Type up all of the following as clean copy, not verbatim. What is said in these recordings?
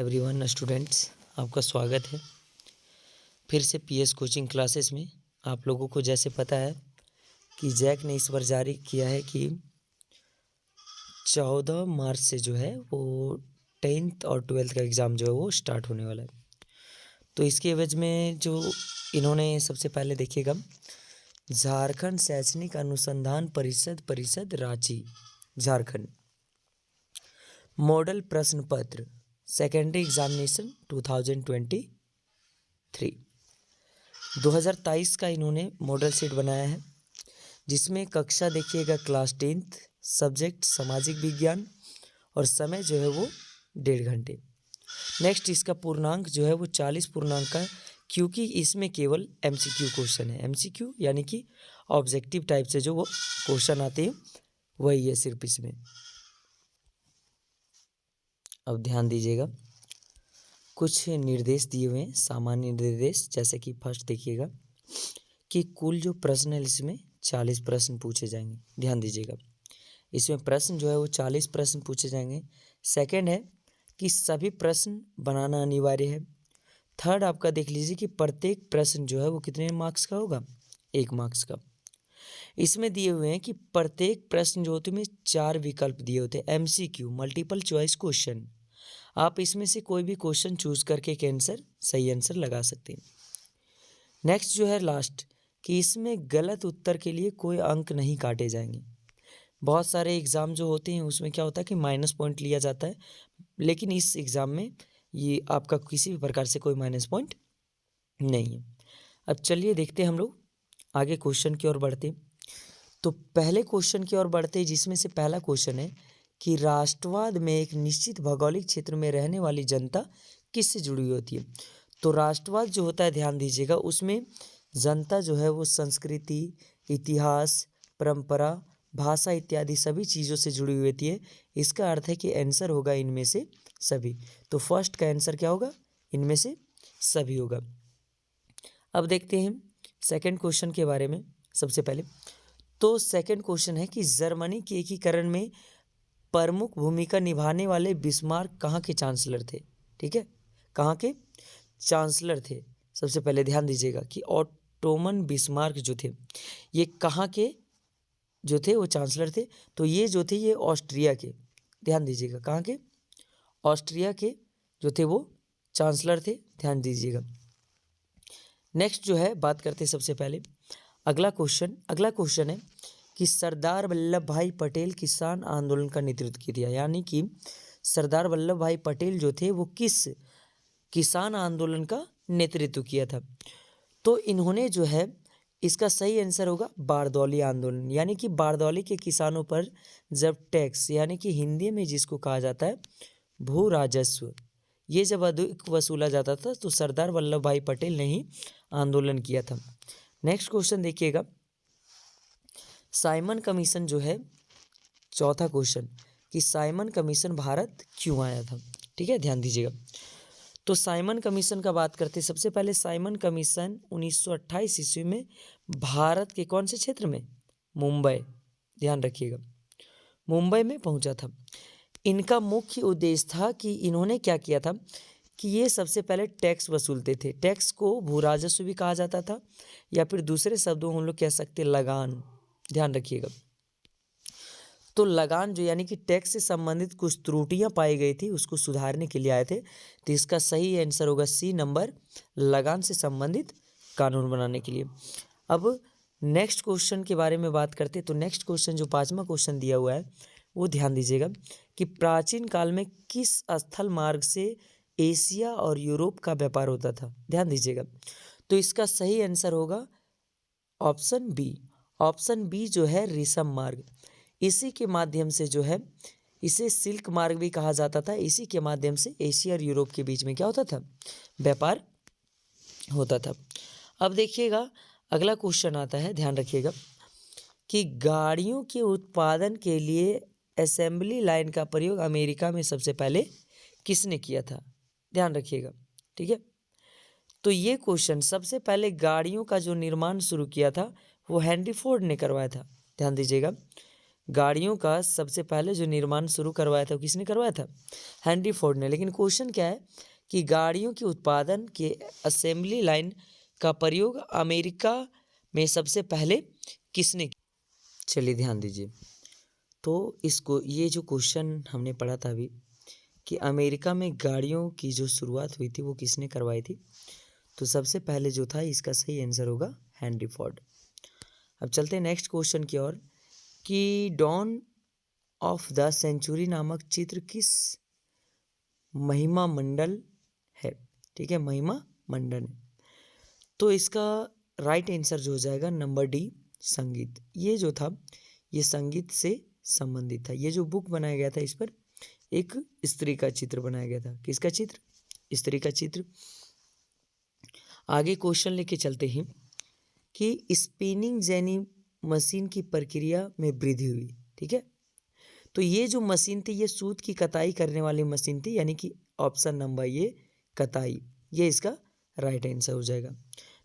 Everyone students, आपका स्वागत है फिर से पीएस कोचिंग क्लासेस में। आप लोगों को जैसे पता है कि जैक ने इस बार जारी किया है कि 14 मार्च से जो है वो 10th और 12th का एग्ज़ाम जो है वो स्टार्ट होने वाला है। तो इसके एवज में जो इन्होंने सबसे पहले देखिएगा, झारखंड शैक्षणिक अनुसंधान परिषद रांची झारखंड मॉडल प्रश्न पत्र सेकेंडरी एग्जामिनेशन 2023 का इन्होंने मॉडल शीट बनाया है, जिसमें कक्षा देखिएगा क्लास 10th, सब्जेक्ट सामाजिक विज्ञान और समय जो है वो 1.5 घंटे। नेक्स्ट इसका पूर्णांक जो है वो 40 पूर्णांक का, क्योंकि इसमें केवल एमसीक्यू क्वेश्चन है। एमसीक्यू यानी कि ऑब्जेक्टिव टाइप से जो वो क्वेश्चन आते हैं वही है सिर्फ इसमें। अब ध्यान दीजिएगा, कुछ निर्देश दिए हुए हैं, सामान्य निर्देश। जैसे कि फर्स्ट देखिएगा कि कुल जो प्रश्न है इसमें 40 प्रश्न पूछे जाएंगे। ध्यान दीजिएगा, इसमें प्रश्न जो है वो 40 प्रश्न पूछे जाएंगे। सेकंड है कि सभी प्रश्न बनाना अनिवार्य है। थर्ड आपका देख लीजिए कि प्रत्येक प्रश्न जो है वो कितने मार्क्स का होगा, 1 मार्क्स का। इसमें दिए हुए हैं कि प्रत्येक प्रश्न जो होते हैं 4 विकल्प दिए होते हैं, एमसीक्यू मल्टीपल चॉइस क्वेश्चन। आप इसमें से कोई भी क्वेश्चन चूज करके एक आंसर सही आंसर लगा सकते हैं। नेक्स्ट जो है लास्ट, कि इसमें गलत उत्तर के लिए कोई अंक नहीं काटे जाएंगे। बहुत सारे एग्ज़ाम जो होते हैं उसमें क्या होता है कि माइनस पॉइंट लिया जाता है, लेकिन इस एग्ज़ाम में ये आपका किसी भी प्रकार से कोई माइनस पॉइंट नहीं है। अब चलिए देखते हैं हम लोग आगे क्वेश्चन की ओर बढ़ते हैं। तो पहले क्वेश्चन की ओर बढ़ते हैं, जिसमें से पहला क्वेश्चन है कि राष्ट्रवाद में एक निश्चित भौगोलिक क्षेत्र में रहने वाली जनता किससे जुड़ी होती है। तो राष्ट्रवाद जो होता है, ध्यान दीजिएगा, उसमें जनता जो है वो संस्कृति, इतिहास, परंपरा, भाषा इत्यादि सभी चीज़ों से जुड़ी हुई होती है। इसका अर्थ है कि आंसर होगा इनमें से सभी। तो फर्स्ट का आंसर क्या होगा, इनमें से सभी होगा। अब देखते हैं सेकंड क्वेश्चन के बारे में। सबसे पहले तो सेकंड क्वेश्चन है कि जर्मनी के एकीकरण में प्रमुख भूमिका निभाने वाले बिस्मार्क कहाँ के चांसलर थे। ठीक है, कहाँ के चांसलर थे। सबसे पहले ध्यान दीजिएगा कि ऑटोमन बिस्मार्क जो थे ये कहाँ के जो थे वो चांसलर थे। तो ये जो थे ये ऑस्ट्रिया के, ध्यान दीजिएगा, कहाँ के, ऑस्ट्रिया के जो थे वो चांसलर थे। ध्यान दीजिएगा। नेक्स्ट जो है बात करते हैं सबसे पहले अगला क्वेश्चन है कि सरदार वल्लभ भाई पटेल किसान आंदोलन का नेतृत्व किया। यानी कि सरदार वल्लभ भाई पटेल जो थे वो किस किसान आंदोलन का नेतृत्व किया था। तो इन्होंने जो है, इसका सही आंसर होगा बारदौली आंदोलन। यानी कि बारदौली के किसानों पर जब टैक्स, यानी कि हिंदी में जिसको कहा जाता है भू राजस्व, ये जब अधिक वसूला जाता था तो सरदार वल्लभ भाई पटेल ने ही आंदोलन किया था। नेक्स्ट क्वेश्चन देखिएगा, साइमन कमीशन जो है, चौथा क्वेश्चन, कि साइमन कमीशन भारत क्यों आया था। ठीक है, ध्यान दीजिएगा। तो साइमन कमीशन का बात करते हैं। सबसे पहले साइमन कमीशन 1928 ईस्वी में भारत के कौन से क्षेत्र में, मुंबई, ध्यान रखिएगा, मुंबई में पहुंचा था। इनका मुख्य उद्देश्य था कि इन्होंने क्या किया था कि ये सबसे पहले टैक्स वसूलते थे। टैक्स को भू राजस्व भी कहा जाता था, या फिर दूसरे शब्दों हम लोग कह सकते लगान। ध्यान रखिएगा। तो लगान जो, यानी कि टैक्स से संबंधित कुछ त्रुटियां पाई गई थी उसको सुधारने के लिए आए थे। तो इसका सही आंसर होगा सी नंबर, लगान से संबंधित कानून बनाने के लिए। अब नेक्स्ट क्वेश्चन के बारे में बात करते हैं। तो नेक्स्ट क्वेश्चन जो 5वां क्वेश्चन दिया हुआ है वो ध्यान दीजिएगा कि प्राचीन काल में किस स्थल मार्ग से एशिया और यूरोप का व्यापार होता था। ध्यान दीजिएगा। तो इसका सही आंसर होगा ऑप्शन बी। ऑप्शन बी जो है रेशम मार्ग। इसी के माध्यम से जो है, इसे सिल्क मार्ग भी कहा जाता था। इसी के माध्यम से एशिया और यूरोप के बीच में क्या होता था, व्यापार होता था। अब देखिएगा अगला क्वेश्चन आता है, ध्यान रखिएगा, कि गाड़ियों के उत्पादन के लिए असेंबली लाइन का प्रयोग अमेरिका में सबसे पहले किसने किया था। ध्यान रखिएगा। ठीक है, तो ये क्वेश्चन, सबसे पहले गाड़ियों का जो निर्माण शुरू किया था वो हेनरी फोर्ड ने करवाया था। ध्यान दीजिएगा, गाड़ियों का सबसे पहले जो निर्माण शुरू करवाया था वो किसने करवाया था? हेनरी फोर्ड ने। लेकिन क्वेश्चन क्या है कि गाड़ियों के उत्पादन के असेंबली लाइन का प्रयोग अमेरिका में सबसे पहले किसने किया? चलिए ध्यान दीजिए। तो इसको ये जो क्वेश्चन हमने पढ़ा था अभी कि अमेरिका में गाड़ियों की जो शुरुआत हुई थी वो किसने करवाई थी, तो सबसे पहले जो था इसका सही आंसर होगा हेनरी फोर्ड। अब चलते हैं नेक्स्ट क्वेश्चन की ओर कि डॉन ऑफ द सेंचुरी नामक चित्र किस महिमा मंडल है? ठीक है, महिमा मंडल है। तो इसका राइट आंसर जो हो जाएगा नंबर डी, संगीत। ये जो था ये संगीत से संबंधित था। ये जो बुक बनाया गया था इस पर एक स्त्री का चित्र बनाया गया था। किसका चित्र? स्त्री का चित्र। आगे क्वेश्चन लेके चलते हैं कि स्पिनिंग जेनी मशीन की प्रक्रिया में वृद्धि हुई। ठीक है, तो ये जो मशीन थी ये सूत की कताई करने वाली मशीन थी, यानी कि ऑप्शन नंबर ये कताई, ये इसका राइट आंसर हो जाएगा।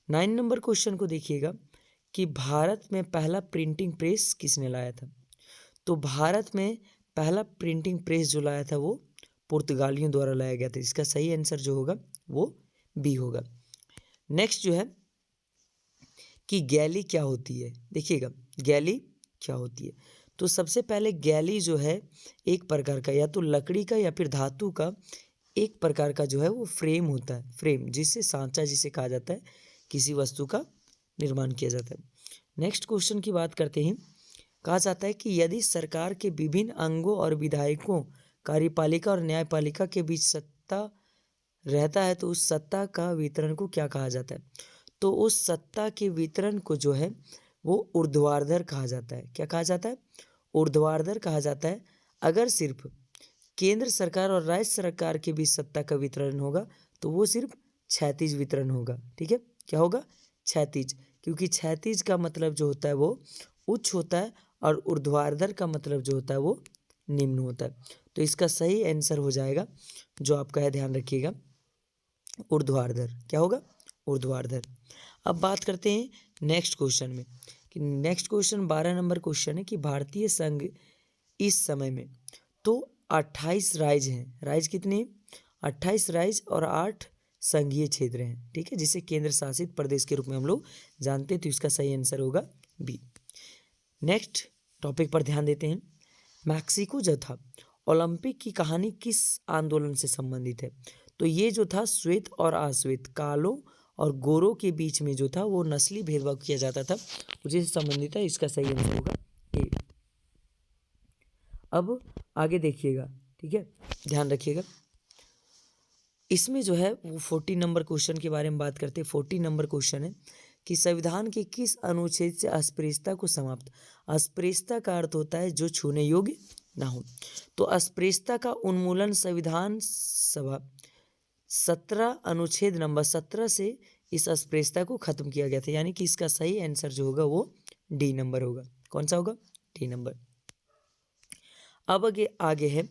9 नंबर क्वेश्चन को देखिएगा कि भारत में पहला प्रिंटिंग प्रेस किसने लाया था? तो भारत में पहला प्रिंटिंग प्रेस जो लाया था वो पुर्तगालियों द्वारा लाया गया था। इसका सही आंसर जो होगा वो बी होगा। नेक्स्ट जो है कि गैली क्या होती है? देखिएगा गैली क्या होती है। तो सबसे पहले गैली जो है एक प्रकार का या तो लकड़ी का या फिर धातु का एक प्रकार का जो है वो फ्रेम होता है, फ्रेम जिससे सांचा जिसे कहा जाता है, किसी वस्तु का निर्माण किया जाता है। नेक्स्ट क्वेश्चन की बात करते हैं। कहा जाता है कि यदि सरकार के विभिन्न अंगों और विधायकों, कार्यपालिका और न्यायपालिका के बीच सत्ता रहता है तो उस सत्ता का वितरण को क्या कहा जाता है? तो उस सत्ता के वितरण को जो है वो ऊर्ध्वाधर कहा जाता है। क्या कहा जाता है? ऊर्ध्वाधर कहा जाता है। अगर सिर्फ केंद्र सरकार और राज्य सरकार के बीच सत्ता का वितरण होगा तो वो सिर्फ क्षैतिज वितरण होगा। ठीक है, क्या होगा? क्षैतिज, क्योंकि क्षैतिज का मतलब जो होता है वो उच्च होता है और ऊर्ध्वाधर का मतलब जो होता है वो निम्न होता है। तो इसका सही आंसर हो जाएगा जो आपका है, ध्यान रखिएगा, ऊर्ध्वाधर। क्या होगा? ऊर्ध्वाधर। अब बात करते हैं नेक्स्ट क्वेश्चन में कि नेक्स्ट क्वेश्चन 12 नंबर क्वेश्चन है कि भारतीय संघ इस समय में तो 28 राज्य हैं। राज्य कितने? 28 राज्य और 8 संघीय क्षेत्र हैं। ठीक है, जिसे केंद्र शासित प्रदेश के रूप में हम लोग जानते हैं। तो इसका सही आंसर होगा बी। नेक्स्ट टॉपिक पर ध्यान देते हैं। मैक्सिको जो था ओलंपिक की कहानी किस आंदोलन से संबंधित है? तो ये जो था श्वेत और अश्वेत, कालों और गोरों के बीच में जो था वो नस्ली भेदभाव किया जाता था, उसी से संबंधित है। इसका सही आंसर होगा ए। अब आगे देखिएगा, ठीक है, ध्यान रखिएगा। इसमें जो है वो 40 नंबर क्वेश्चन के बारे में बात करते हैं। 40 नंबर क्वेश्चन है कि संविधान के किस अनुच्छेद से अस्पृश्यता को समाप्त? अस्पृश्यता का अर्थ होता है जो छूने योग्य ना हो। तो अस्पृश्यता का उन्मूलन संविधान सभा 17 अनुच्छेद नंबर 17 से इस अस्पृश्यता को खत्म किया गया था, यानी कि इसका सही आंसर जो होगा वो डी नंबर होगा। कौन सा होगा? D number. अब आगे है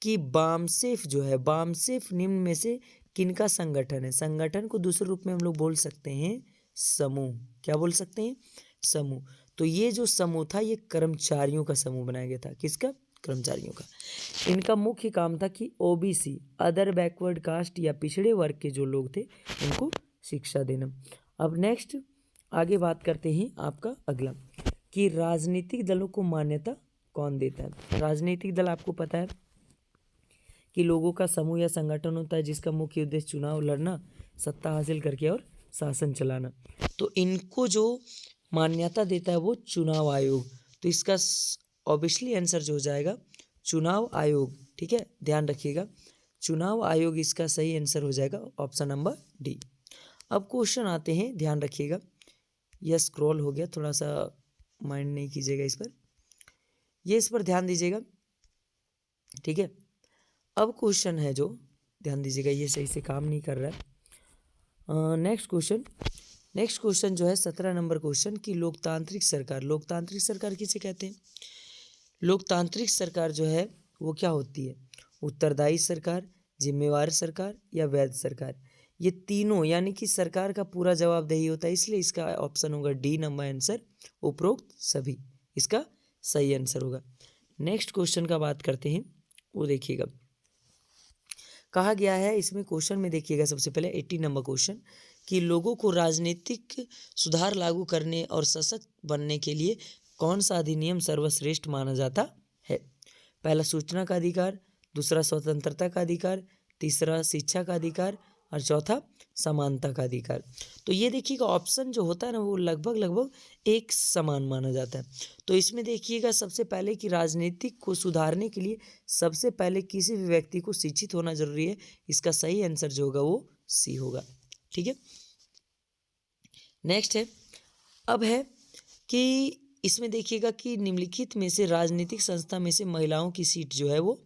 कि बामसेफ जो है, बामसेफ निम्न में से किनका संगठन है? संगठन को दूसरे रूप में हम लोग बोल सकते हैं समूह। क्या बोल सकते हैं? समूह। तो ये जो समूह था ये कर्मचारियों का समूह बनाया गया था। किसका? कर्मचारियों का। इनका मुख्य काम था कि ओबीसी, अदर बैकवर्ड कास्ट या पिछड़े वर्ग के जो लोग थे उनको शिक्षा देना। अब नेक्स्ट आगे बात करते हैं आपका अगला कि राजनीतिक दलों को मान्यता कौन देता है? राजनीतिक दल आपको पता है कि लोगों का समूह या संगठन होता है जिसका मुख्य उद्देश्य चुनाव लड़ना, सत्ता हासिल करके और शासन चलाना। तो इनको जो मान्यता देता है वो चुनाव आयोग। तो इसका ऑब्वियसली आंसर जो हो जाएगा चुनाव आयोग। ठीक है, ध्यान रखिएगा, चुनाव आयोग इसका सही आंसर हो जाएगा ऑप्शन नंबर डी। अब क्वेश्चन आते हैं, ध्यान रखिएगा। यह स्क्रॉल हो गया, थोड़ा सा माइंड नहीं कीजिएगा इस पर, ये इस पर ध्यान दीजिएगा। ठीक है, अब क्वेश्चन है जो, ध्यान दीजिएगा, ये सही से काम नहीं कर रहा है। नेक्स्ट क्वेश्चन जो है 17 नंबर क्वेश्चन कि लोकतांत्रिक सरकार, लोकतांत्रिक सरकार किसे कहते हैं? लोकतांत्रिक सरकार जो है वो क्या होती है? उत्तरदायी सरकार, जिम्मेवार सरकार या वैध सरकार। ये तीनों यानी कि सरकार का पूरा जवाबदेही होता है, इसलिए इसका ऑप्शन होगा डी नंबर आंसर, उपरोक्त सभी। इसका सही आंसर होगा। नेक्स्ट क्वेश्चन का बात करते हैं, वो देखिएगा कहा गया है इसमें क्वेश्चन में, देखिएगा सबसे पहले 80 नंबर क्वेश्चन कि लोगों को राजनीतिक सुधार लागू करने और सशक्त बनने के लिए कौन सा अधिनियम सर्वश्रेष्ठ माना जाता है। पहला सूचना का अधिकार, दूसरा स्वतंत्रता का अधिकार, तीसरा शिक्षा का अधिकार और चौथा समानता का अधिकार। तो ये देखिएगा ऑप्शन जो होता है ना वो लगभग लगभग एक समान माना जाता है। तो इसमें देखिएगा सबसे पहले कि राजनीतिक को सुधारने के लिए सबसे पहले किसी भी व्यक्ति को शिक्षित होना जरूरी है। इसका सही आंसर जो होगा वो सी होगा। ठीक है, नेक्स्ट है, अब है कि इसमें देखिएगा कि निम्नलिखित में से राजनीतिक संस्था में से महिलाओं की सीट जो है वो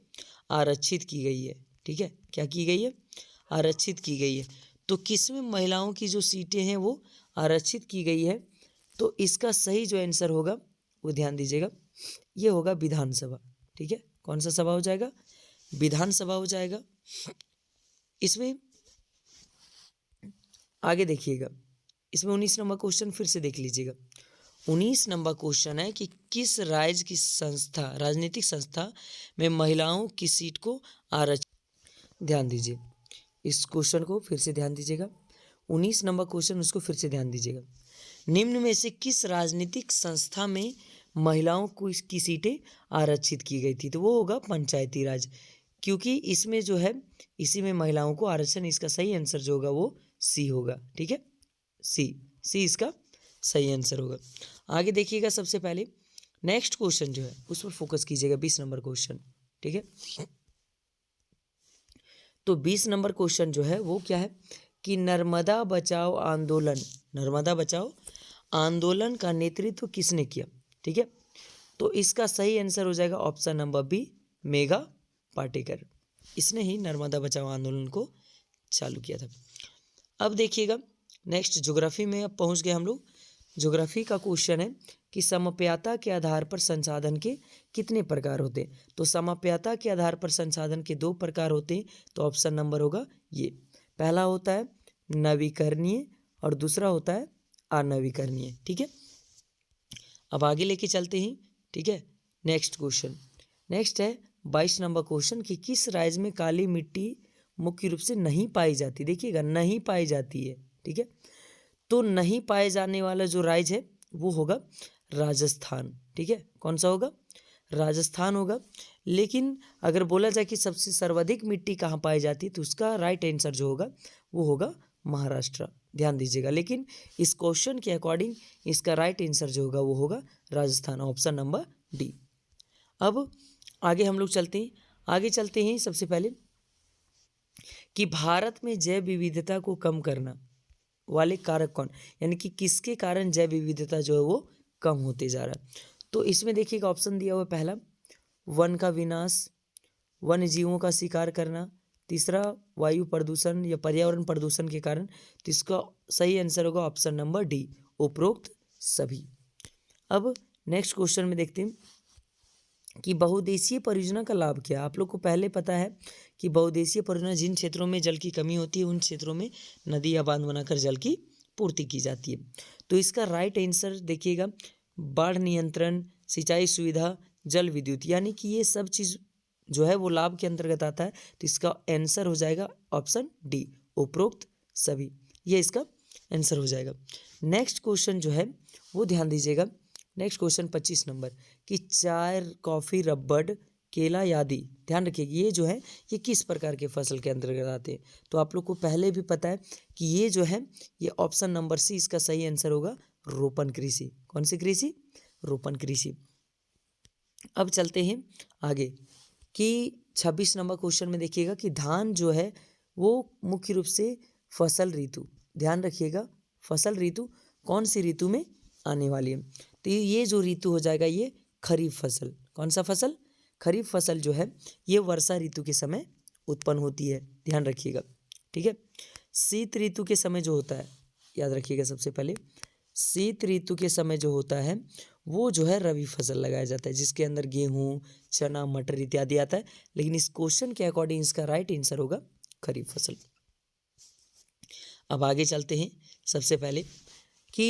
आरक्षित की गई है। ठीक है, क्या की गई है, आरक्षित की गई है। तो किसमें महिलाओं की जो सीटें हैं वो आरक्षित की गई है, तो इसका सही जो आंसर होगा वो ध्यान दीजिएगा, ये होगा विधानसभा। ठीक है, कौन सा सभा हो जाएगा, विधानसभा हो जाएगा। इसमें आगे देखिएगा, इसमें 19 नंबर क्वेश्चन फिर से देख लीजिएगा। 19 नंबर क्वेश्चन है कि किस राज्य की संस्था, राजनीतिक संस्था में महिलाओं की सीट को आरक्षित, ध्यान दीजिए इस क्वेश्चन को फिर से ध्यान दीजिएगा। 19 नंबर क्वेश्चन, उसको फिर से ध्यान दीजिएगा। निम्न में से किस राजनीतिक संस्था में महिलाओं को की सीटें आरक्षित की गई थी, तो वो होगा पंचायती राज, क्योंकि इसमें जो है इसी में महिलाओं को आरक्षण, इसका सही आंसर जो होगा वो सी होगा। ठीक है, सी इसका सही आंसर होगा। आगे देखिएगा, सबसे पहले नेक्स्ट क्वेश्चन जो है उस पर फोकस कीजिएगा, 20 नंबर क्वेश्चन। ठीक है, तो 20 नंबर क्वेश्चन जो है वो क्या है कि नर्मदा बचाओ आंदोलन, नर्मदा बचाओ आंदोलन का नेतृत्व किसने किया। ठीक है, तो इसका सही आंसर हो जाएगा option number B, Megha Patkar. इसने ही नर्मदा बचाओ आंदोलन को चालू किया था। अब देखिएगा नेक्स्ट ज्योग्राफी में अब पहुंच गए हम लोग। ज्योग्राफी का क्वेश्चन है कि समप्यता के आधार पर संसाधन के कितने प्रकार होते हैं, तो समप्यता के आधार पर संसाधन के 2 प्रकार होते हैं। तो ऑप्शन नंबर होगा ये, पहला होता है नवीकरणीय और दूसरा होता है अनवीकरणीय। ठीक है, अब आगे लेके चलते हैं। ठीक है, नेक्स्ट क्वेश्चन, नेक्स्ट है 22 नंबर क्वेश्चन कि किस राज्य में काली मिट्टी मुख्य रूप से नहीं पाई जाती। देखिएगा नहीं पाई जाती है। ठीक है, तो नहीं पाए जाने वाला जो राज्य है वो होगा राजस्थान। ठीक है, कौन सा होगा, राजस्थान होगा। लेकिन अगर बोला जाए कि सबसे सर्वाधिक मिट्टी कहाँ पाई जाती है, तो उसका राइट आंसर जो होगा वो होगा महाराष्ट्र। ध्यान दीजिएगा, लेकिन इस क्वेश्चन के अकॉर्डिंग इसका राइट आंसर जो होगा वो होगा राजस्थान, ऑप्शन नंबर डी। अब आगे हम लोग चलते हैं, आगे चलते हैं सबसे पहले कि भारत में जैव विविधता को कम करना वाले कारक कौन, यानी कि किसके कारण जैव विविधता जो है वो कम होते जा रहा है। तो इसमें देखिएगा ऑप्शन दिया हुआ है, पहला वन का विनाश, वन्य जीवों का शिकार करना, तीसरा वायु प्रदूषण या पर्यावरण प्रदूषण के कारण। तो इसका सही आंसर होगा ऑप्शन नंबर डी, उपरोक्त सभी। अब नेक्स्ट क्वेश्चन में देखते हैं कि बहुउद्देशीय परियोजना का लाभ क्या है। आप लोग को पहले पता है कि बहुउद्देशीय परियोजना जिन क्षेत्रों में जल की कमी होती है उन क्षेत्रों में नदी या बांध बनाकर जल की पूर्ति की जाती है। तो इसका राइट आंसर देखिएगा बाढ़ नियंत्रण, सिंचाई सुविधा, जल विद्युत, यानी कि ये सब चीज़ जो है वो लाभ के अंतर्गत आता है। तो इसका आंसर हो जाएगा ऑप्शन डी, उपरोक्त सभी, ये इसका आंसर हो जाएगा। नेक्स्ट क्वेश्चन जो है वो ध्यान दीजिएगा, नेक्स्ट क्वेश्चन 25 नंबर कि चाय, कॉफ़ी, रबड़, केला आदि, ध्यान रखिएगा ये जो है ये किस प्रकार के फसल के अंतर्गत आते हैं। तो आप लोग को पहले भी पता है कि ये जो है ये ऑप्शन नंबर सी इसका सही आंसर होगा, रोपण कृषि। कौन सी कृषि, रोपण कृषि। अब चलते हैं आगे कि 26 नंबर क्वेश्चन में देखिएगा कि धान जो है वो मुख्य रूप से फसल ऋतु, ध्यान रखिएगा फसल ऋतु कौन सी ऋतु में आने वाली है। तो ये जो ऋतु हो जाएगा ये खरीफ फसल। कौन सा फसल, खरीफ फसल जो है ये वर्षा ऋतु के समय उत्पन्न होती है, ध्यान रखिएगा। ठीक है, शीत ऋतु के समय जो होता है, याद रखिएगा सबसे पहले शीत ऋतु के समय जो होता है वो जो है रबी फसल लगाया जाता है, जिसके अंदर गेहूँ, चना, मटर इत्यादि आता है। लेकिन इस क्वेश्चन के अकॉर्डिंग इसका राइट आंसर होगा खरीफ फसल। अब आगे चलते हैं सबसे पहले कि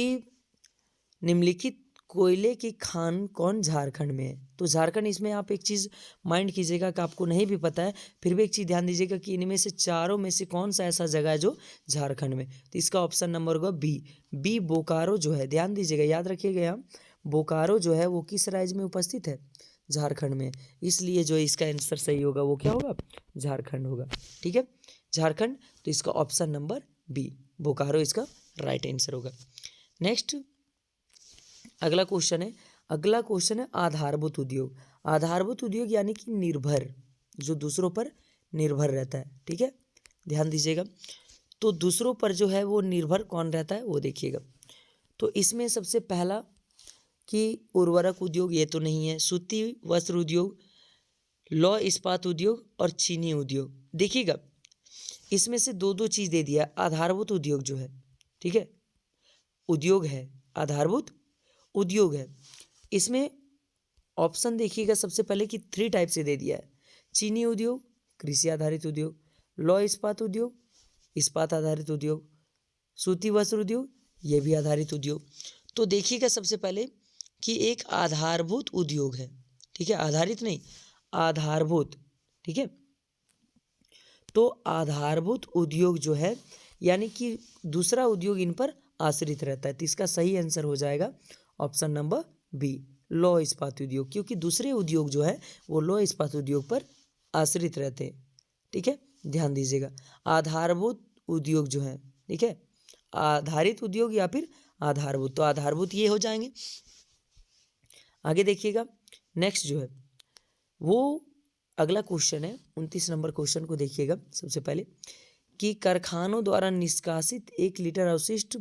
निम्नलिखित कोयले की खान कौन झारखंड में है? तो झारखंड, इसमें आप एक चीज़ माइंड कीजिएगा कि आपको नहीं भी पता है, फिर भी एक चीज़ ध्यान दीजिएगा कि इनमें से चारों में से कौन सा ऐसा जगह है जो झारखंड में। तो इसका ऑप्शन नंबर होगा बी बोकारो जो है। ध्यान दीजिएगा, याद रखिएगा, यहाँ बोकारो जो है वो किस राज्य में उपस्थित है? झारखंड में। इसलिए जो इसका आंसर सही होगा वो क्या होगा? झारखंड होगा। ठीक है, झारखंड। तो इसका ऑप्शन नंबर बी बोकारो इसका राइट आंसर होगा। नेक्स्ट अगला क्वेश्चन है आधारभूत उद्योग। आधारभूत उद्योग यानी कि निर्भर, जो दूसरों पर निर्भर रहता है। ठीक है, ध्यान दीजिएगा। तो दूसरों पर जो है वो निर्भर कौन रहता है वो देखिएगा। तो इसमें सबसे पहला कि उर्वरक उद्योग, ये तो नहीं है। सूती वस्त्र उद्योग, लौह इस्पात उद्योग और चीनी उद्योग। देखिएगा, इसमें से दो दो चीज़ दे दिया। आधारभूत उद्योग जो है, ठीक है, उद्योग है, आधारभूत उद्योग है। इसमें ऑप्शन देखिएगा सबसे पहले कि 3 टाइप से दे दिया है। चीनी उद्योग, कृषि आधारित उद्योग, लौह इस्पात उद्योग, इस्पात आधारित उद्योग, सूती वस्त्र उद्योग, ये भी आधारित उद्योग। तो देखिएगा सबसे पहले कि एक आधारभूत उद्योग है। ठीक है, आधारित नहीं, आधारभूत। ठीक है, तो आधारभूत उद्योग जो है यानी कि दूसरा उद्योग इन पर आश्रित रहता है। तो इसका सही आंसर हो जाएगा ऑप्शन नंबर बी लौह इस्पात उद्योग, क्योंकि दूसरे उद्योग जो है वो लौह इस्पात उद्योग पर आश्रित रहते हैं। ठीक है, ध्यान दीजिएगा, आधारभूत उद्योग जो है, ठीक है, आधारित उद्योग या फिर आधारभूत, तो आधारभूत ये हो जाएंगे। आगे देखिएगा, नेक्स्ट जो है वो अगला क्वेश्चन है 29 नंबर क्वेश्चन को देखिएगा सबसे पहले कि कारखानों द्वारा निष्कासित 1 लीटर अवशिष्ट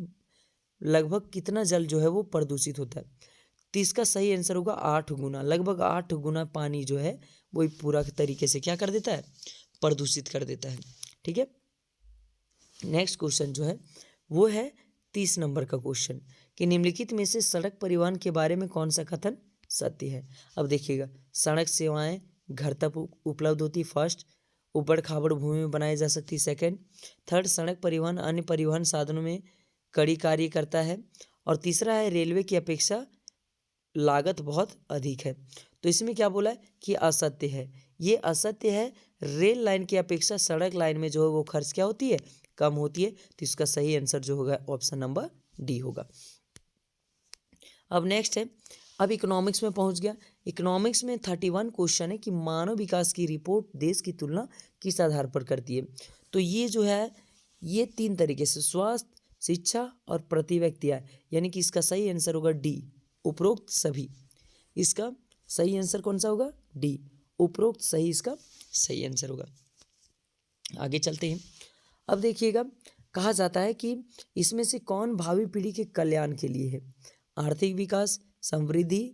लगभग कितना जल जो है वो प्रदूषित होता है? तो इसका सही आंसर होगा 8 गुना। लगभग 8 गुना पानी जो है वो पूरा तरीके से क्या कर देता है? प्रदूषित कर देता है। ठीक है, नेक्स्ट क्वेश्चन जो है वो है 30 नंबर का क्वेश्चन कि निम्नलिखित में से सड़क परिवहन के बारे में कौन सा कथन सत्य है? अब देखिएगा, सड़क सेवाएं घर तक उपलब्ध होती, फर्स्ट। ऊबड़ खाबड़ भूमि में बनाई जा सकती, सेकंड। थर्ड, सड़क परिवहन अन्य परिवहन साधनों में कड़ी कार्य करता है। और तीसरा है रेलवे की अपेक्षा लागत बहुत अधिक है। तो इसमें क्या बोला है कि असत्य है। ये असत्य है, रेल लाइन की अपेक्षा सड़क लाइन में जो है वो खर्च क्या होती है? कम होती है। तो इसका सही आंसर जो होगा ऑप्शन नंबर डी होगा। अब नेक्स्ट है, अब इकोनॉमिक्स में पहुंच गया। इकोनॉमिक्स में 31 क्वेश्चन है कि मानव विकास की रिपोर्ट देश की तुलना किस आधार पर करती है? तो ये जो है ये 3 तरीके से, स्वास्थ्य, शिक्षा और प्रति व्यक्ति आय, यानी कि इसका सही आंसर होगा डी उपरोक्त सभी। इसका सही आंसर कौन सा होगा? डी उपरोक्त सही इसका सही आंसर होगा। आगे चलते हैं। अब देखिएगा, कहा जाता है कि इसमें से कौन भावी पीढ़ी के कल्याण के लिए है? आर्थिक विकास, समृद्धि,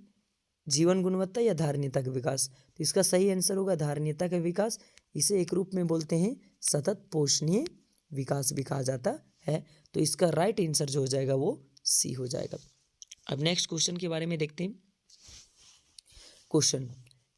जीवन गुणवत्ता या धारणीयता का विकास? तो इसका सही आंसर होगा धारणीयता का विकास। इसे एक रूप में बोलते हैं सतत पोषणीय विकास भी कहा जाता है। तो इसका राइट आंसर जो हो जाएगा वो सी हो जाएगा। अब नेक्स्ट क्वेश्चन के बारे में देखते हैं। क्वेश्चन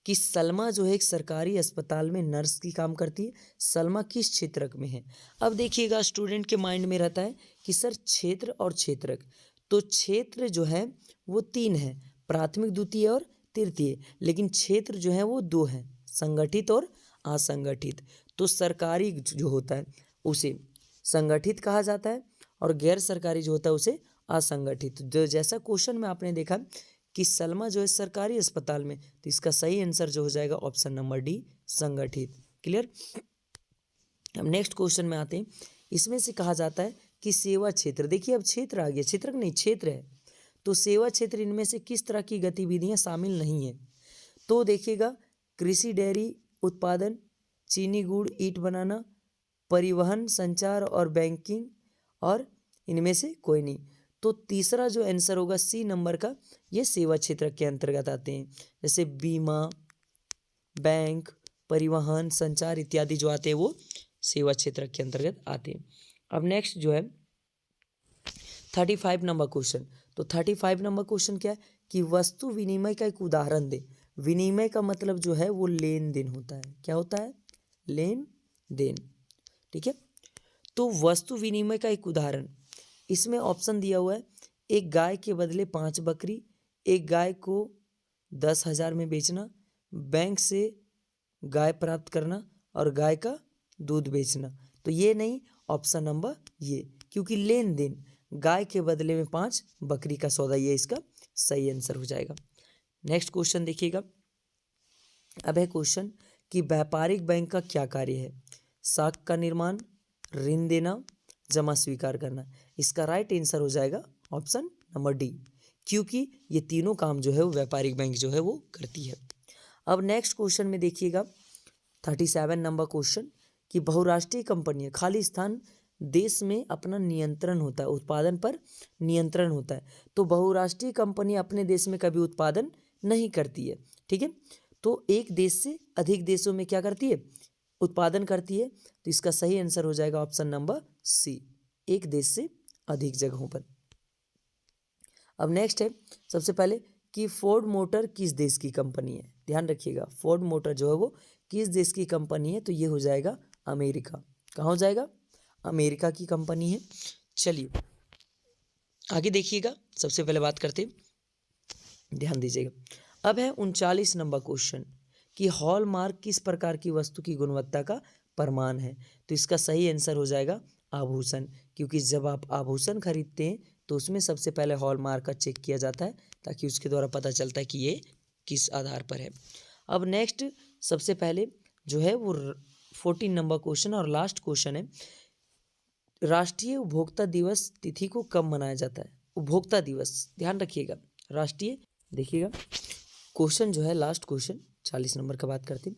कि सलमा जो है एक सरकारी अस्पताल में नर्स की काम करती है, सलमा किस क्षेत्रक में है? अब देखिएगा, स्टूडेंट के माइंड में रहता है कि सर क्षेत्र और क्षेत्रक, तो क्षेत्र जो है वो 3 है, प्राथमिक, द्वितीय और तृतीय, लेकिन क्षेत्र जो है वो 2 है, संगठित और असंगठित। तो सरकारी जो होता है उसे संगठित कहा जाता है और गैर सरकारी जो होता है उसे असंगठित। जो जैसा क्वेश्चन में आपने देखा कि सलमा जो है सरकारी अस्पताल में, तो इसका सही आंसर जो हो जाएगा ऑप्शन नंबर डी संगठित। क्लियर। अब नेक्स्ट क्वेश्चन में आते हैं। इसमें से कहा जाता है कि सेवा क्षेत्र, देखिए अब क्षेत्र आ गया, क्षेत्रक नहीं क्षेत्र है, तो सेवा क्षेत्र इनमें से किस तरह की गतिविधियां शामिल नहीं है? तो देखिएगा, कृषि, डेयरी उत्पादन, चीनी, गुड़, ईंट बनाना, परिवहन, संचार और बैंकिंग, और इनमें से कोई नहीं। तो तीसरा जो आंसर होगा सी नंबर का, ये सेवा क्षेत्र के अंतर्गत आते हैं, जैसे बीमा, बैंक, परिवहन, संचार इत्यादि जो आते हैं वो सेवा क्षेत्र के अंतर्गत आते हैं। अब नेक्स्ट जो है 35 नंबर क्वेश्चन। तो 35 नंबर क्वेश्चन क्या है कि वस्तु विनिमय का एक उदाहरण दे। विनिमय का मतलब जो है वो लेन देन होता है। क्या होता है? लेन देन। ठीक है, तो वस्तु विनिमय का एक उदाहरण, इसमें ऑप्शन दिया हुआ है, एक गाय के बदले 5 बकरी, एक गाय को 10,000 में बेचना, बैंक से गाय प्राप्त करना और गाय का दूध बेचना। तो ये नहीं, ऑप्शन नंबर ये, क्योंकि लेन देन गाय के बदले में 5 बकरी का सौदा, ये इसका सही आंसर हो जाएगा। नेक्स्ट क्वेश्चन देखिएगा। अब है क्वेश्चन कि व्यापारिक बैंक का क्या कार्य है? साख का निर्माण, ऋण देना, जमा स्वीकार करना। इसका राइट आंसर हो जाएगा ऑप्शन नंबर डी, क्योंकि ये तीनों काम जो है वो व्यापारिक बैंक जो है वो करती है। अब नेक्स्ट क्वेश्चन में देखिएगा 37 नंबर क्वेश्चन कि बहुराष्ट्रीय कंपनियां, खाली स्थान, देश में अपना नियंत्रण होता है, उत्पादन पर नियंत्रण होता है। तो बहुराष्ट्रीय कंपनी अपने देश में कभी उत्पादन नहीं करती है, ठीक है। तो एक देश से अधिक देशों में क्या करती है? उत्पादन करती है। तो इसका सही आंसर हो जाएगा ऑप्शन नंबर सी, एक देश से अधिक जगहों पर। अब नेक्स्ट है सबसे पहले कि फोर्ड मोटर किस देश की कंपनी है? ध्यान रखिएगा, फोर्ड मोटर जो है वो किस देश की कंपनी है? तो ये हो जाएगा अमेरिका। कहाँ हो जाएगा? अमेरिका की कंपनी है। चलिए आगे देखिएगा, सबसे पहले बात करते हैं, ध्यान दीजिएगा। अब है 39 नंबर क्वेश्चन कि हॉलमार्क किस प्रकार की वस्तु की गुणवत्ता का प्रमाण है? तो इसका सही आंसर हो जाएगा आभूषण, क्योंकि जब आप आभूषण खरीदते हैं तो उसमें सबसे पहले हॉलमार्क का चेक किया जाता है, ताकि उसके द्वारा पता चलता है कि ये किस आधार पर है। अब नेक्स्ट सबसे पहले जो है वो 14 नंबर क्वेश्चन और लास्ट क्वेश्चन है, राष्ट्रीय उपभोक्ता दिवस तिथि को कब मनाया जाता है? उपभोक्ता दिवस, ध्यान रखिएगा, राष्ट्रीय, देखिएगा क्वेश्चन जो है लास्ट क्वेश्चन 40 नंबर का बात करते हैं।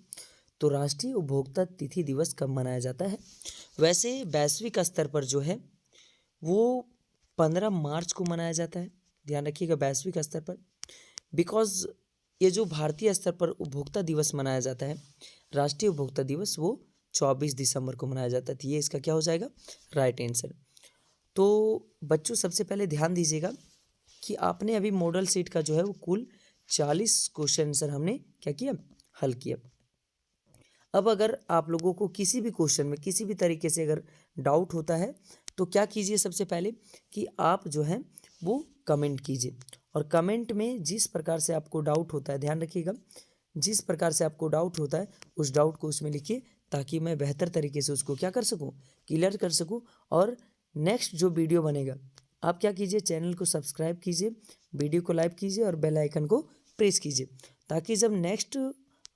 तो राष्ट्रीय उपभोक्ता तिथि दिवस कब मनाया जाता है? वैसे वैश्विक स्तर पर जो है वो 15 मार्च को मनाया जाता है, ध्यान रखिएगा, वैश्विक स्तर पर। बिकॉज ये जो भारतीय स्तर पर उपभोक्ता दिवस मनाया जाता है, राष्ट्रीय उपभोक्ता दिवस, वो 24 दिसंबर को मनाया जाता है। तो ये इसका क्या हो जाएगा? Right answer. तो बच्चों सबसे पहले ध्यान दीजिएगा कि आपने अभी मॉडल सीट का जो है वो कुल 40 क्वेश्चन आंसर हमने क्या किया? हल किया। अब अगर आप लोगों को किसी भी क्वेश्चन में किसी भी तरीके से अगर डाउट होता है तो क्या कीजिए, सबसे पहले कि आप जो है वो कमेंट कीजिए, और कमेंट में जिस प्रकार से आपको डाउट होता है, ध्यान रखिएगा, जिस प्रकार से आपको डाउट होता है उस डाउट को उसमें लिखिए, ताकि मैं बेहतर तरीके से उसको क्या कर सकूं? क्लियर कर सकूं। और नेक्स्ट जो वीडियो बनेगा, आप क्या कीजिए, चैनल को सब्सक्राइब कीजिए, वीडियो को लाइक कीजिए और बेल आइकन को प्रेस कीजिए, ताकि जब नेक्स्ट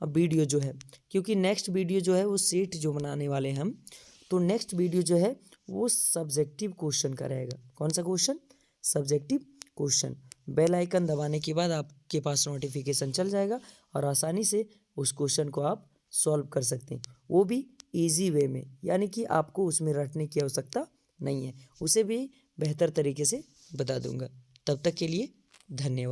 वीडियो जो है, क्योंकि नेक्स्ट वीडियो जो है वो सेट जो बनाने वाले हैं हम, तो नेक्स्ट वीडियो जो है वो सब्जेक्टिव क्वेश्चन का रहेगा। कौन सा question? Subjective question. Bell icon दबाने के बाद आपके पास नोटिफिकेशन चल जाएगा और आसानी से उस क्वेश्चन को आप सॉल्व कर सकते हैं, वो भी इजी वे में, यानी कि आपको उसमें रटने की आवश्यकता नहीं है, उसे भी बेहतर तरीके से बता दूंगा। तब तक के लिए धन्यवाद।